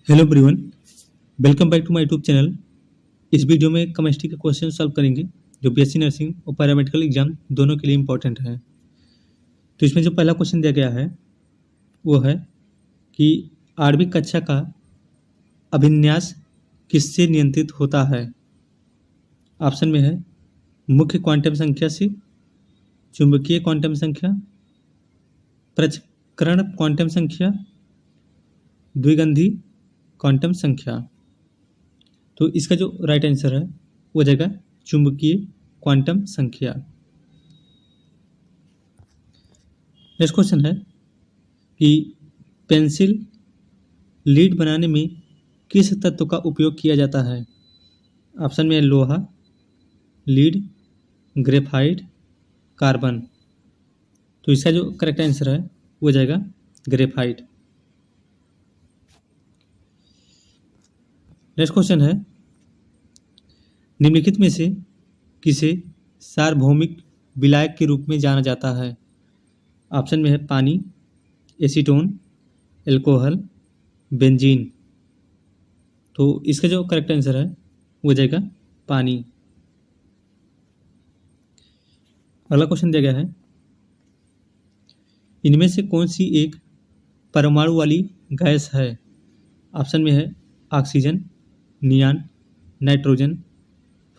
Hello everyone, welcome back to my YouTube channel. इस video में chemistry के question solve करेंगे जो बीएससी नर्सिंग और पैरामेडिकल एग्जाम दोनों के लिए इम्पोर्टेंट है। तो इसमें जो पहला क्वेश्चन दिया गया है वो है कि 8वीं कक्षा का अभिन्यास किससे नियंत्रित होता है। ऑप्शन में है मुख्य क्वांटम संख्या से, चुंबकीय क्वांटम संख्या, पृथक्करण क्वांटम संख्या, द्विगंधी क्वांटम संख्या। तो इसका जो राइट आंसर है वो हो जाएगा चुंबकीय क्वांटम संख्या। नेक्स्ट क्वेश्चन है कि पेंसिल लीड बनाने में किस तत्व का उपयोग किया जाता है। ऑप्शन में है लोहा, लीड, ग्रेफाइट, कार्बन। तो इसका जो करेक्ट आंसर है वो हो जाएगा ग्रेफाइट। नेक्स्ट क्वेश्चन है निम्नलिखित में से किसे सार्वभौमिक विलायक के रूप में जाना जाता है। ऑप्शन में है पानी, एसीटोन, एल्कोहल, बेंजीन। तो इसका जो करेक्ट आंसर है वो हो जाएगा पानी। अगला क्वेश्चन दिया गया है इनमें से कौन सी एक परमाणु वाली गैस है। ऑप्शन में है ऑक्सीजन, नियान, नाइट्रोजन,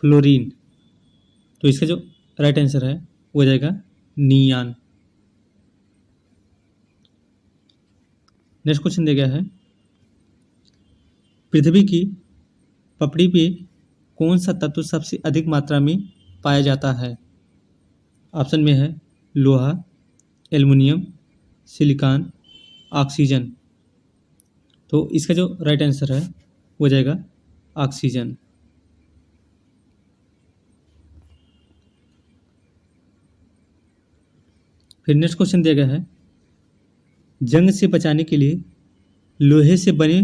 फ्लोरीन। तो इसका जो राइट आंसर है वो हो जाएगा नियान। नेक्स्ट क्वेश्चन दिया गया है पृथ्वी की पपड़ी पे कौन सा तत्व सबसे अधिक मात्रा में पाया जाता है। ऑप्शन में है लोहा, एल्युमिनियम, सिलिकॉन, ऑक्सीजन। तो इसका जो राइट आंसर है वो हो जाएगा ऑक्सीजन। फिर नेक्स्ट क्वेश्चन दिया गया है जंग से बचाने के लिए लोहे से बने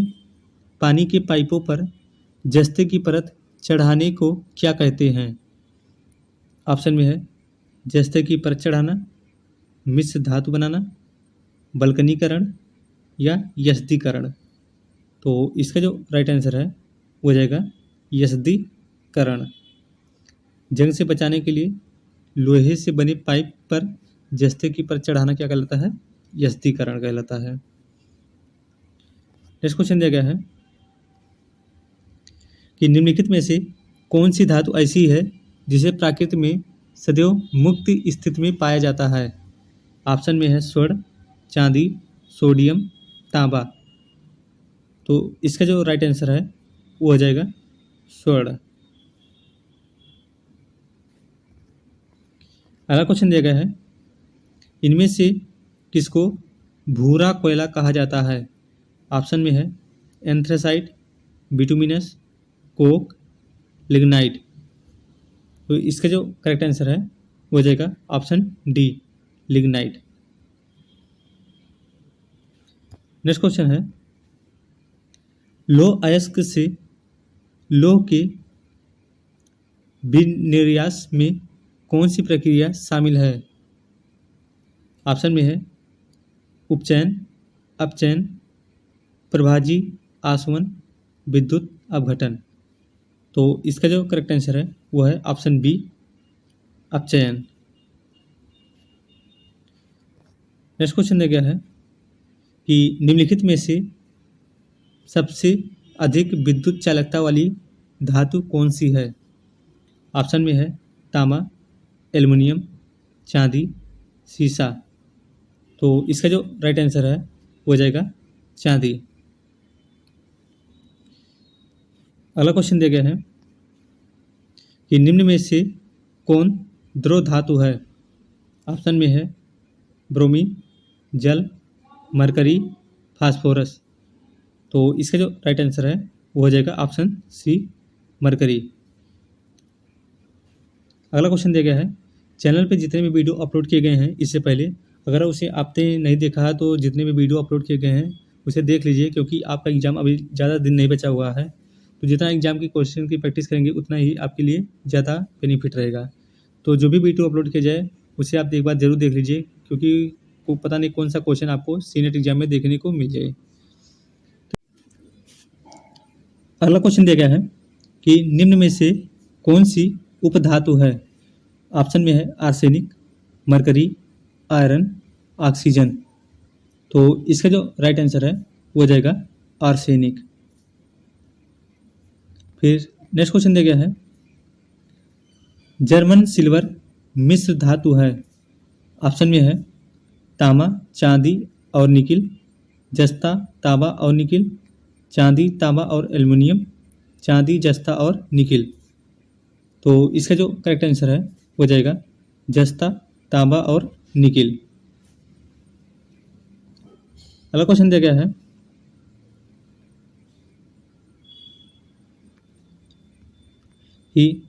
पानी के पाइपों पर जस्ते की परत चढ़ाने को क्या कहते हैं। ऑप्शन में है जस्ते की परत चढ़ाना, मिश्र धातु बनाना, बल्कनीकरण या यस्दीकरण। तो इसका जो राइट आंसर है वो हो जाएगा यस्दीकरण। जंग से बचाने के लिए लोहे से बने पाइप पर जस्ते की परत चढ़ाना क्या कहलाता है, यस्दीकरण कहलाता है। नेक्स्ट क्वेश्चन दिया गया है कि निम्नलिखित में से कौन सी धातु ऐसी है जिसे प्रकृति में सदैव मुक्त स्थिति में पाया जाता है। ऑप्शन में है स्वर्ण, चांदी, सोडियम, तांबा। तो इसका जो राइट आंसर है वो हो जाएगा स्वर्ण। अगला क्वेश्चन दिया गया है इनमें से किसको भूरा कोयला कहा जाता है। ऑप्शन में है एंथ्रेसाइट, बिटुमिनस, कोक, लिग्नाइट। तो इसका जो करेक्ट आंसर है वो हो जाएगा option D, lignite. Next question है लौह अयस्क से लौह के विनिर्यास में कौन सी प्रक्रिया शामिल है। ऑप्शन में है उपचयन, अपचयन, प्रभाजी आसवन, विद्युत अपघटन। तो इसका जो करेक्ट आंसर है वो है ऑप्शन बी, अपचयन। नेक्स्ट क्वेश्चन दिया गया है कि निम्नलिखित में से सबसे अधिक विद्युत चालकता वाली धातु कौन सी है। ऑप्शन में है तांबा, एल्युमिनियम, चांदी, सीसा। तो इसका जो राइट आंसर है वो हो जाएगा चांदी। अगला क्वेश्चन दिया गया है कि निम्न में से कौन द्रव धातु है। ऑप्शन में है ब्रोमीन, जल, मरकरी, फास्फोरस। तो इसका जो राइट आंसर है वो हो जाएगा ऑप्शन सी, मरकरी। अगला क्वेश्चन दिया गया है चैनल पे जितने भी वीडियो अपलोड किए गए हैं इससे पहले अगर उसे आपने नहीं देखा है तो जितने भी वीडियो अपलोड किए गए हैं उसे देख लीजिए, क्योंकि आपका एग्ज़ाम अभी ज़्यादा दिन नहीं बचा हुआ है। तो जितना एग्ज़ाम की क्वेश्चन की प्रैक्टिस करेंगे उतना ही आपके लिए ज़्यादा बेनिफिट रहेगा। तो जो भी वीडियो अपलोड किया जाए उसे आप एक बार ज़रूर देख लीजिए, क्योंकि को पता नहीं कौन सा क्वेश्चन आपको सीनेट एग्जाम में देखने को मिल जाए। अगला क्वेश्चन दिया गया है कि निम्न में से कौन सी उपधातु है। ऑप्शन में है आर्सेनिक, मरकरी, आयरन, ऑक्सीजन। तो इसका जो राइट आंसर है वो हो जाएगा आर्सेनिक। फिर नेक्स्ट क्वेश्चन दिया गया है जर्मन सिल्वर मिश्र धातु है। ऑप्शन में है तांबा, चांदी और निकिल, जस्ता, तांबा और निकिल, चांदी, तांबा और एल्युमिनियम, चांदी, जस्ता और निकिल। तो इसका जो करेक्ट आंसर है वो जाएगा जस्ता, तांबा और निकिल। अगला क्वेश्चन दिया गया है कि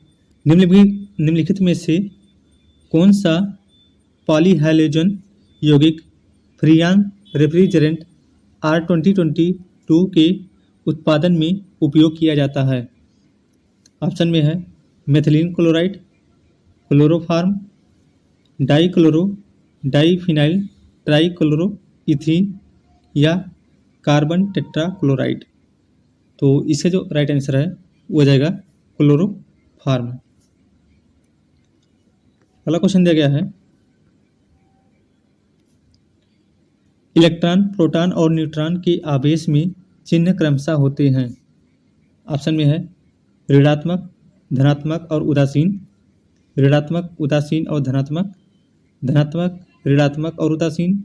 निम्नलिखित में से कौन सा पॉलीहैलोजन यौगिक फ्रीऑन रेफ्रिजरेंट R2022 के उत्पादन में उपयोग किया जाता है। ऑप्शन में है methylene chloride, chloroform, dichloro diphenyl trichloroethene या कार्बन टेट्राक्लोराइड। तो इसका जो राइट आंसर है वो हो जाएगा क्लोरोफॉर्म। अगला क्वेश्चन दिया गया है इलेक्ट्रॉन, प्रोटॉन और न्यूट्रॉन के आवेश में चिन्ह क्रमशः होते हैं। ऑप्शन में है ऋणात्मक, धनात्मक और उदासीन, ऋणात्मक, उदासीन और धनात्मक, धनात्मक, ऋणात्मक और उदासीन,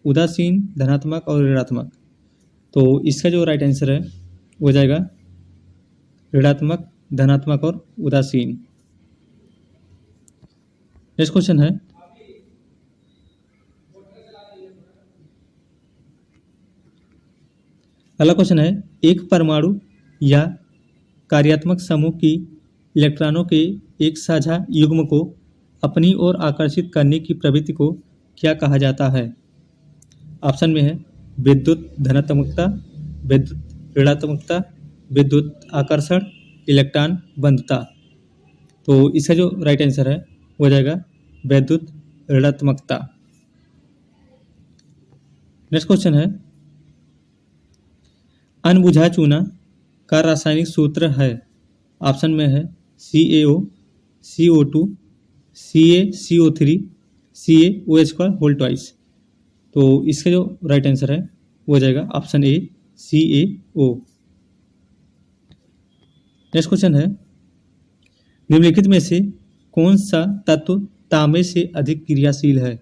उदासीन, धनात्मक और ऋणात्मक। तो इसका जो राइट आंसर है वो हो जाएगा ऋणात्मक, धनात्मक और उदासीन। नेक्स्ट क्वेश्चन है अगला क्वेश्चन है एक परमाणु या कार्यात्मक समूह की इलेक्ट्रॉनों के एक साझा युग्म को अपनी ओर आकर्षित करने की प्रवृत्ति को क्या कहा जाता है। ऑप्शन में है विद्युत धनात्मकता, विद्युत ऋणात्मकता, विद्युत आकर्षण, इलेक्ट्रॉन बंधुता। तो इसका जो राइट आंसर है वो हो जाएगा विद्युत ऋणात्मकता। नेक्स्ट क्वेश्चन है अनबुझा चूना का रासायनिक सूत्र है। ऑप्शन में है CaO, CO2, CaCO3, CaOH का होल ट्वाइस। तो इसका जो राइट आंसर है वो हो जाएगा option A CaO। Next question है निम्नलिखित में से कौन सा तत्व तांबे से अधिक क्रियाशील है।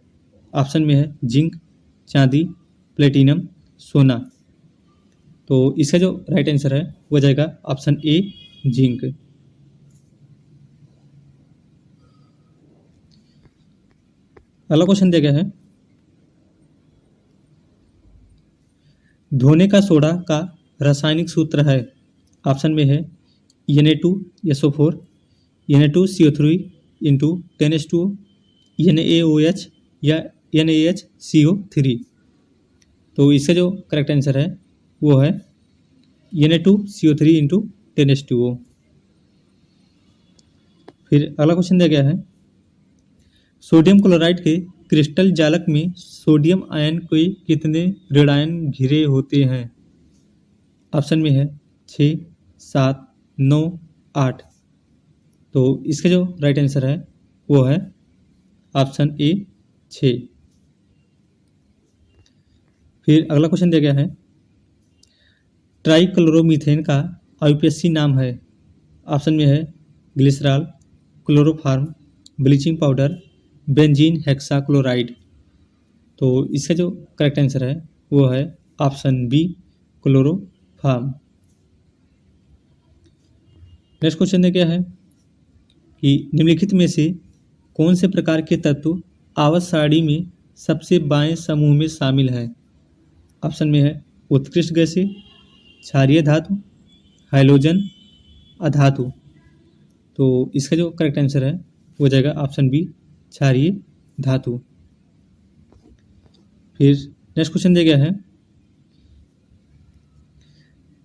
ऑप्शन में है जिंक, चांदी, प्लेटिनम, सोना। तो इसका जो राइट आंसर है वो हो जाएगा ऑप्शन ए जिंक। अगला क्वेश्चन दिया गया है धोने का सोडा का रासायनिक सूत्र है। ऑप्शन में है Na2SO4, Na2CO3 into 10H2O, NaOH या NaHCO3। तो इसका जो करेक्ट आंसर है वो है Na2CO3 इंटू 10H2O। फिर अगला क्वेश्चन दिया गया है सोडियम क्लोराइड के क्रिस्टल जालक में सोडियम आयन के कितने ऋणायन घिरे होते हैं। ऑप्शन में है 6, 7, 9, 8। तो इसका जो राइट आंसर है वो है ऑप्शन ए 6। फिर अगला क्वेश्चन दिया गया है ट्राइक्लोरोमीथेन का IUPAC नाम है। ऑप्शन में है glycerol, chloroform, bleaching powder, benzene hexachloride. तो इसका जो करेक्ट आंसर है वो है option B chloroform. Next question है क्या है कि निम्नलिखित में से कौन से प्रकार के तत्व आवर्त सारणी में सबसे बाएं समूह में शामिल है। ऑप्शन में है उत्कृष्ट गैसें, क्षारीय धातु, हाइड्रोजन, अधातु। तो इसका जो करेक्ट आंसर है वो हो जाएगा ऑप्शन बी क्षारीय धातु। फिर नेक्स्ट क्वेश्चन दिया गया है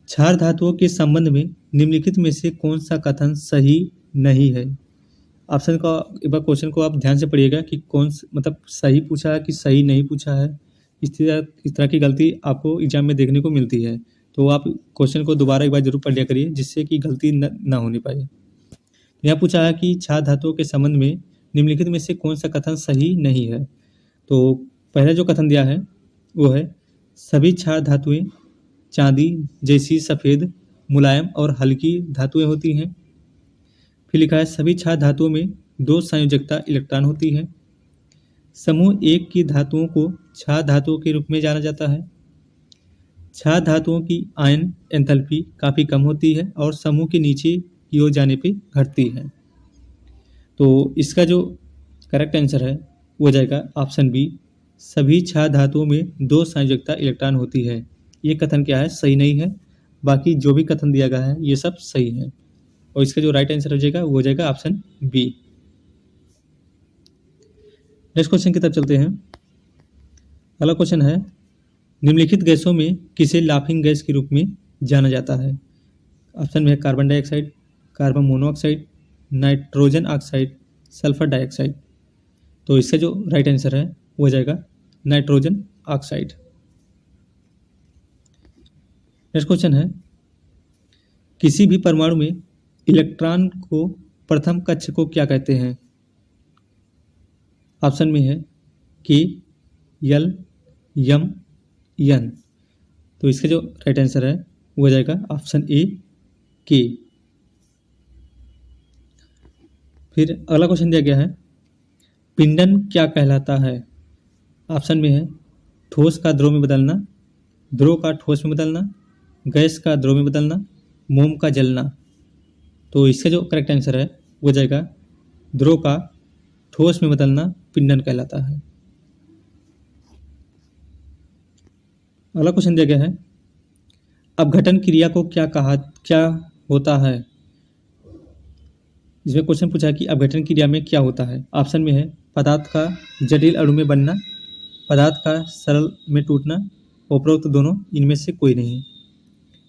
क्षार धातुओं के संबंध में निम्नलिखित में से कौन सा कथन सही नहीं है। ऑप्शन का एक बार क्वेश्चन को आप ध्यान से पढ़िएगा कि कौन मतलब सही पूछा है कि सही नहीं पूछा है। इस तरह की गलती आपको एग्जाम में देखने को मिलती है। तो आप क्वेश्चन को दोबारा एक बार जरूर पढ़ लिया करिए, जिससे कि गलती न होने पाए। यहाँ पूछा है कि क्षार धातुओं के संबंध में निम्नलिखित में से कौन सा कथन सही नहीं है। तो पहला जो कथन दिया है वो है सभी क्षार धातुएं चांदी जैसी सफ़ेद, मुलायम और हल्की धातुएं होती हैं। फिर लिखा है सभी क्षार धातुओं में 2 संयोजकता इलेक्ट्रॉन होती है। समूह 1 की धातुओं को क्षार धातुओं के रूप में जाना जाता है। क्षार धातुओं की आयन एंथैल्पी काफ़ी कम होती है और समूह के नीचे की ओर जाने पे घटती है। तो इसका जो करेक्ट आंसर है वो जाएगा ऑप्शन बी, सभी क्षार धातुओं में 2 संयोजकता इलेक्ट्रॉन होती है। ये कथन क्या है, सही नहीं है। बाकी जो भी कथन दिया गया है ये सब सही है, और इसका जो राइट आंसर हो जाएगा वो हो जाएगा ऑप्शन बी। नेक्स्ट क्वेश्चन की तरफ चलते हैं। अगला क्वेश्चन है निम्नलिखित गैसों में किसे लाफिंग गैस के रूप में जाना जाता है। ऑप्शन में है carbon dioxide, carbon monoxide, nitrogen oxide, sulphur dioxide. तो इसका जो राइट आंसर है वो हो जाएगा नाइट्रोजन ऑक्साइड। नेक्स्ट क्वेश्चन है किसी भी परमाणु में इलेक्ट्रॉन को प्रथम कक्ष को क्या कहते हैं। ऑप्शन में है के, यल, यम, यन। तो इसका जो राइट आंसर है वो हो जाएगा ऑप्शन ए, के। फिर अगला क्वेश्चन दिया गया है पिंडन क्या कहलाता है। ऑप्शन में है ठोस का द्रव में बदलना, द्रव का ठोस में बदलना, गैस का द्रव में बदलना, मोम का जलना। तो इसका जो करेक्ट आंसर है वो हो जाएगा द्रव का ठोस में बदलना पिंडन कहलाता है। अगला क्वेश्चन दिया गया है अपघटन क्रिया को क्या होता है। इसमें क्वेश्चन पूछा है कि अपघटन क्रिया में क्या होता है। ऑप्शन में है पदार्थ का जटिल अणु में बनना, पदार्थ का सरल में टूटना, उपरोक्त दोनों इनमें से कोई नहीं।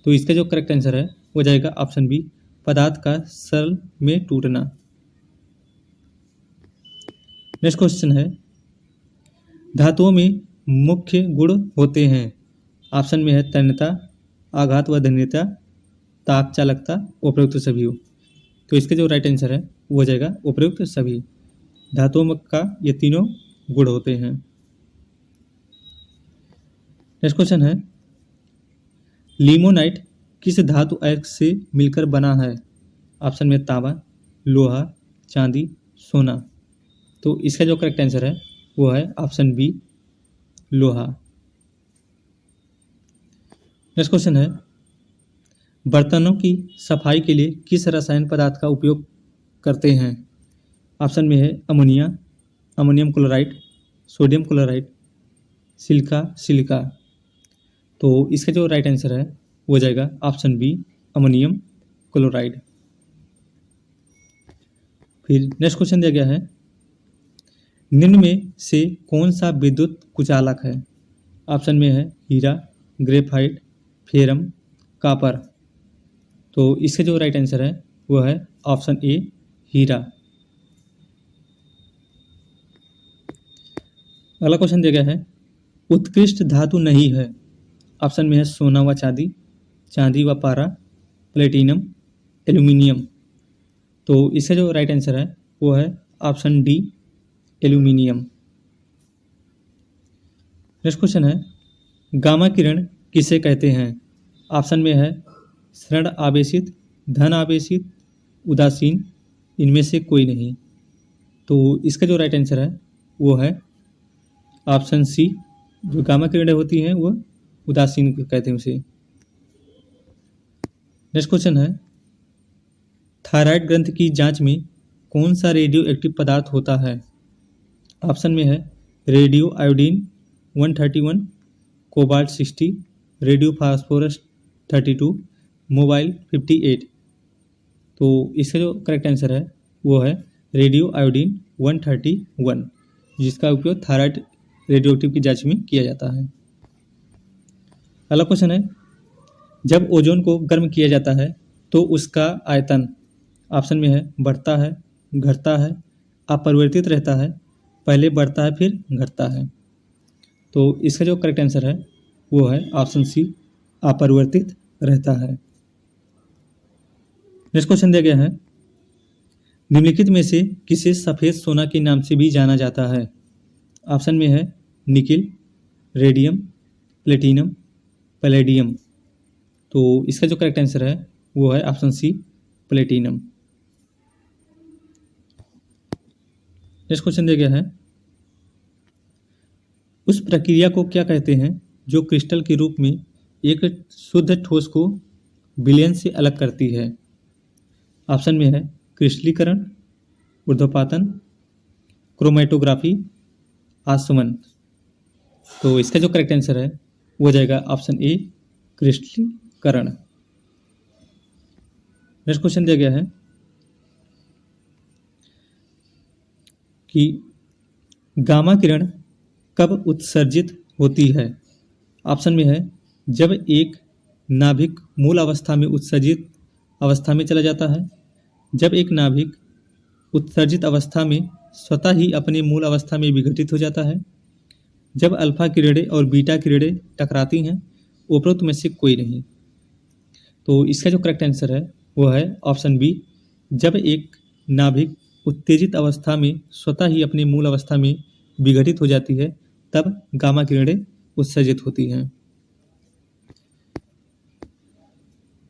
तो इसका जो करेक्ट आंसर है वो हो जाएगा ऑप्शन बी, पदार्थ का सरल में टूटना। नेक्स्ट क्वेश्चन है धातुओं में मुख्य गुण होते हैं। ऑप्शन में है तन्यता, आघात व धन्यता, ताप चालकता, उपरोक्त सभी। तो इसका जो राइट आंसर है वो हो जाएगा उपरोक्त सभी। धातुओं का ये तीनों गुण होते हैं। नेक्स्ट क्वेश्चन है लिमोनाइट किस धातु अयस्क से मिलकर बना है। ऑप्शन में तांबा, लोहा, चांदी, सोना। तो इसका जो करेक्ट आंसर है वो है ऑप्शन बी, लोहा। नेक्स्ट क्वेश्चन है बर्तनों की सफाई के लिए किस रसायन पदार्थ का उपयोग करते हैं। ऑप्शन में है ammonia, ammonium chloride, sodium chloride, silica. तो इसका जो राइट आंसर है वो हो जाएगा ऑप्शन बी, अमोनियम क्लोराइड। फिर नेक्स्ट क्वेश्चन दिया गया है निम्न में से कौन सा विद्युत कुचालक है। ऑप्शन में है हीरा, ग्रेफाइट, फेरम, कापर। तो इसका जो राइट आंसर है वो है ऑप्शन ए, हीरा। अगला क्वेश्चन दिया गया है उत्कृष्ट धातु नहीं है। ऑप्शन में है सोना व चांदी, चांदी व पारा, प्लेटिनम, एल्यूमिनियम। तो इसका जो राइट आंसर है वो है option D, aluminium. Next question है गामा किरण किसे कहते हैं। ऑप्शन में है ऋण आवेशित, धन आवेशित, उदासीन, इनमें से कोई नहीं। तो इसका जो राइट आंसर है वो है ऑप्शन सी, जो गामा किरणें होती हैं वो उदासीन कहते हैं उसे। नेक्स्ट क्वेश्चन है थायराइड ग्रंथि की जांच में कौन सा रेडियो एक्टिव पदार्थ होता है। ऑप्शन में है radio iodine 131, cobalt 60, radio phosphorus 32, mobile 58। तो इसका जो करेक्ट आंसर है वो है रेडियो आयोडीन 131, जिसका उपयोग थायराइड रेडियो एक्टिव की जांच में किया जाता है। अगला क्वेश्चन है जब ओजोन को गर्म किया जाता है तो उसका आयतन ऑप्शन में है बढ़ता है, घटता है, अपरिवर्तित रहता है, पहले बढ़ता है फिर घटता है। तो इसका जो करेक्ट आंसर है वो है ऑप्शन सी, अपरिवर्तित रहता है। नेक्स्ट क्वेश्चन दिया गया है, निम्नलिखित में से किसे सफेद सोना के नाम से भी जाना जाता है? ऑप्शन में है निकिल, रेडियम, प्लेटिनम, पैलेडियम। तो इसका जो करेक्ट आंसर है वो है option C, platinum. Next question दिया गया है, उस प्रक्रिया को क्या कहते हैं जो क्रिस्टल के रूप में एक शुद्ध ठोस को विलयन से अलग करती है? ऑप्शन में है क्रिस्टलीकरण, ऊर्ध्वपातन, क्रोमेटोग्राफी, आसवन। तो इसका जो करेक्ट आंसर है वो हो जाएगा ऑप्शन ए, क्रिस्टलीकरण। नेक्स्ट क्वेश्चन दिया गया है कि गामा किरण कब उत्सर्जित होती है? ऑप्शन में है जब एक नाभिक मूल अवस्था में उत्सर्जित अवस्था में चला जाता है, जब एक नाभिक उत्सर्जित अवस्था में स्वतः ही अपने मूल अवस्था में विघटित हो जाता है, जब अल्फा किरणें और बीटा किरणें टकराती हैं, उपरोक्त में से कोई नहीं। तो इसका जो करेक्ट आंसर है वो है ऑप्शन बी, जब एक नाभिक उत्तेजित अवस्था में स्वतः ही अपनी मूल अवस्था में विघटित हो जाती है तब गामा किरणें उत्सर्जित होती हैं।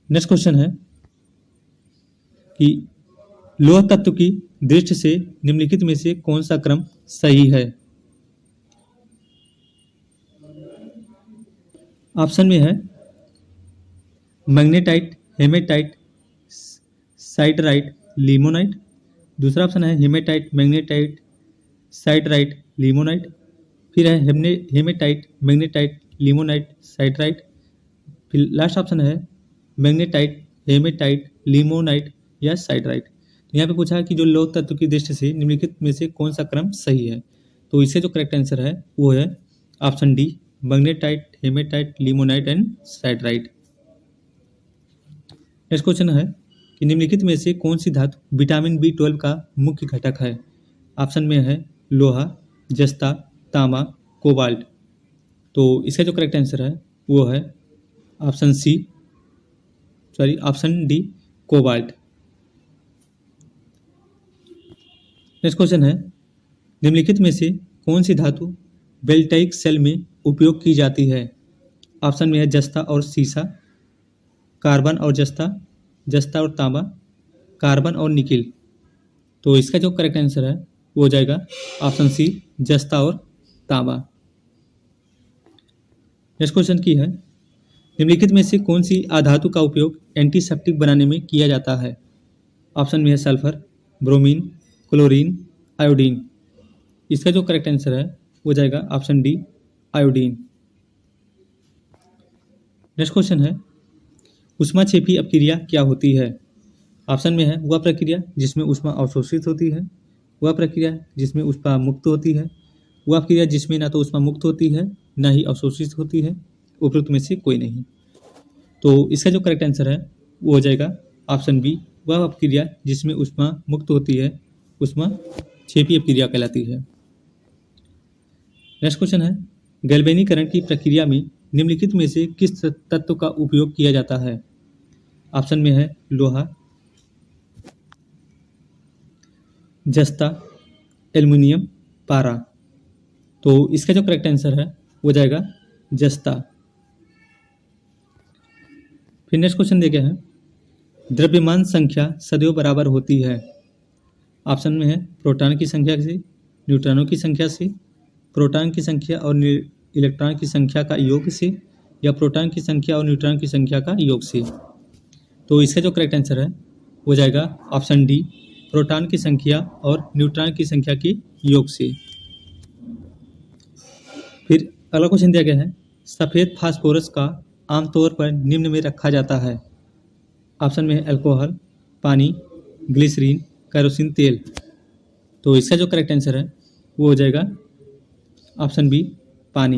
नेक्स्ट क्वेश्चन है कि लौह तत्व की दृष्टि से निम्नलिखित में से कौन सा क्रम सही है? ऑप्शन में है मैग्नेटाइट, हेमेटाइट, साइडराइट, लिमोनाइट। दूसरा ऑप्शन है हेमेटाइट, मैग्नेटाइट, साइडराइट, लिमोनाइट। फिर है हेमेटाइट, मैग्नेटाइट, लिमोनाइट, साइडराइट। फिर लास्ट ऑप्शन है मैग्नेटाइट, हेमेटाइट, लिमोनाइट या साइडराइट। तो यहाँ पे पूछा है कि जो लौह तत्व की दृष्टि से निम्नलिखित में से कौन सा क्रम सही है? तो इससे जो करेक्ट आंसर है वो है option D, magnetite, haematite, limonite and siderite. Next question है कि निम्नलिखित में से कौन सी धातु विटामिन बी12 का मुख्य घटक है? ऑप्शन में है लोहा, जस्ता, तांबा, कोबाल्ट। तो इसका जो करेक्ट आंसर है वो है option D, cobalt. Next question है, निम्नलिखित में से कौन सी धातु बेल्टाइक सेल में उपयोग की जाती है? ऑप्शन में है जस्ता और सीसा, कार्बन और जस्ता, जस्ता और तांबा, कार्बन और निकिल। तो इसका जो करेक्ट आंसर है वो हो जाएगा ऑप्शन सी, जस्ता और तांबा। नेक्स्ट क्वेश्चन की है, निम्नलिखित में से कौन सी अधातु का उपयोग एंटीसेप्टिक बनाने में किया जाता है? ऑप्शन में है सल्फर, ब्रोमीन, क्लोरीन, आयोडीन। इसका जो करेक्ट आंसर है वो हो जाएगा option D, iodine. Next question है, ऊष्माक्षेपी अपक्रिया क्या होती है? ऑप्शन में है वह प्रक्रिया जिसमें ऊष्मा अवशोषित होती है, वह प्रक्रिया जिसमें ऊष्मा मुक्त होती है, वह प्रक्रिया जिसमें ना तो ऊष्मा मुक्त होती है ना ही अवशोषित होती है, उपरोक्त में से कोई नहीं। तो इसका जो करेक्ट आंसर है वो हो जाएगा ऑप्शन बी, वह अपक्रिया जिसमें ऊष्मा मुक्त होती है ऊष्माक्षेपी अपक्रिया कहलाती है। नेक्स्ट क्वेश्चन है, गैल्वेनीकरण की प्रक्रिया में निम्नलिखित में से किस तत्व का उपयोग किया जाता है? ऑप्शन में है लोहा, जस्ता, एल्युमिनियम, पारा। तो इसका जो करेक्ट आंसर है वो हो जाएगा जस्ता। फिर नेक्स्ट क्वेश्चन दिया गया है, द्रव्यमान संख्या सदैव बराबर होती है। ऑप्शन में है प्रोटॉन की संख्या से, न्यूट्रॉनों की संख्या से, प्रोटॉन की संख्या और इलेक्ट्रॉन की संख्या का योग से, या प्रोटॉन की संख्या और न्यूट्रॉन की संख्या का योग से। तो इसका जो करेक्ट आंसर है वो हो जाएगा ऑप्शन डी, प्रोटॉन की संख्या और न्यूट्रॉन की संख्या के योग से। फिर अगला क्वेश्चन दिया गया है, सफ़ेद फास्फोरस का आमतौर पर निम्न में रखा जाता है। ऑप्शन में है अल्कोहल, पानी, ग्लिसरीन, केरोसिन तेल। तो इसका जो करेक्ट आंसर है वो हो जाएगा ऑप्शन बी, पानी।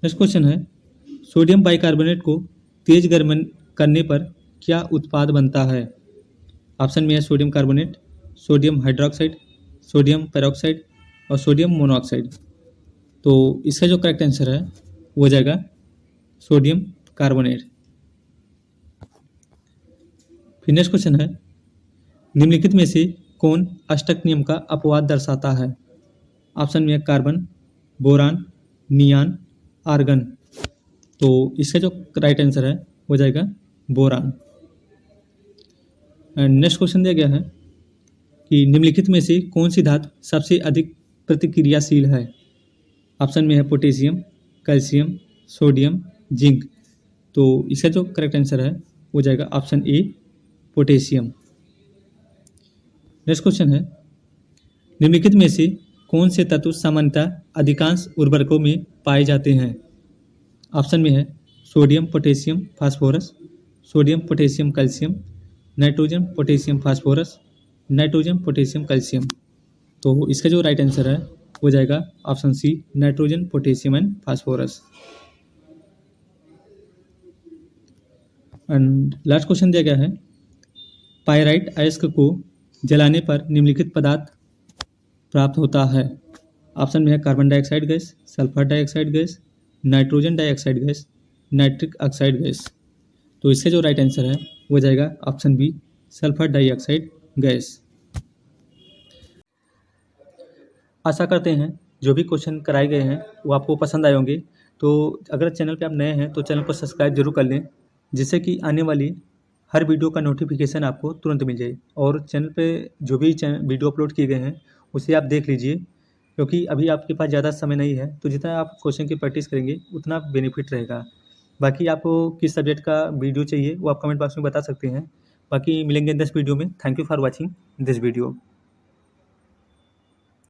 नेक्स्ट क्वेश्चन है, सोडियम बाइकार्बोनेट को तेज गर्म करने पर क्या उत्पाद बनता है? ऑप्शन में है sodium carbonate, sodium hydroxide, sodium peroxide और सोडियम मोनोऑक्साइड। तो इसका जो करेक्ट आंसर है वो हो जाएगा सोडियम कार्बोनेट। फिर नेक्स्ट क्वेश्चन है, निम्नलिखित में से कौन अष्टक नियम का अपवाद दर्शाता है? ऑप्शन में है कार्बन, बोरान, नियान, आर्गन। तो इसका जो राइट आंसर है हो जाएगा बोरान। एंड नेक्स्ट क्वेश्चन दिया गया है कि निम्नलिखित में से कौन सी धातु सबसे अधिक प्रतिक्रियाशील है? ऑप्शन में है पोटेशियम, कैल्शियम, सोडियम, जिंक। तो इसका जो करेक्ट आंसर है हो जाएगा option A potassium. Next question है, निम्नलिखित में से कौन से तत्व सामान्यतः अधिकांश उर्वरकों में पाए जाते हैं? ऑप्शन में है sodium, potassium, phosphorus, sodium, potassium, calcium, nitrogen, potassium, phosphorus, nitrogen, potassium, calcium. तो इसका जो राइट आंसर है हो जाएगा option C nitrogen, potassium and phosphorus. And last question दिया गया है, पायराइट अयस्क को जलाने पर निम्नलिखित पदार्थ प्राप्त होता है? ऑप्शन में है carbon dioxide gas, sulphur dioxide gas, nitrogen dioxide gas, nitric oxide gas. तो इसका जो राइट आंसर है वो जाएगा option B sulphur dioxide gas. आशा करते हैं जो भी क्वेश्चन कराए गए हैं वो आपको पसंद आए होंगे। तो अगर चैनल पे आप नए हैं तो चैनल को सब्सक्राइब जरूर कर लें, जिससे कि आने वाली हर वीडियो का नोटिफिकेशन आपको तुरंत मिल जाए। और चैनल पे जो भी वीडियो अपलोड किए गए हैं उसे आप देख लीजिए, क्योंकि अभी आपके पास ज़्यादा समय नहीं है, तो जितना आप क्वेश्चन की प्रैक्टिस करेंगे उतना बेनिफिट रहेगा। बाकी आपको किस सब्जेक्ट का वीडियो चाहिए वो आप कमेंट बॉक्स में बता सकते हैं। बाकी मिलेंगे नेक्स्ट वीडियो में। Thank you for watching this video.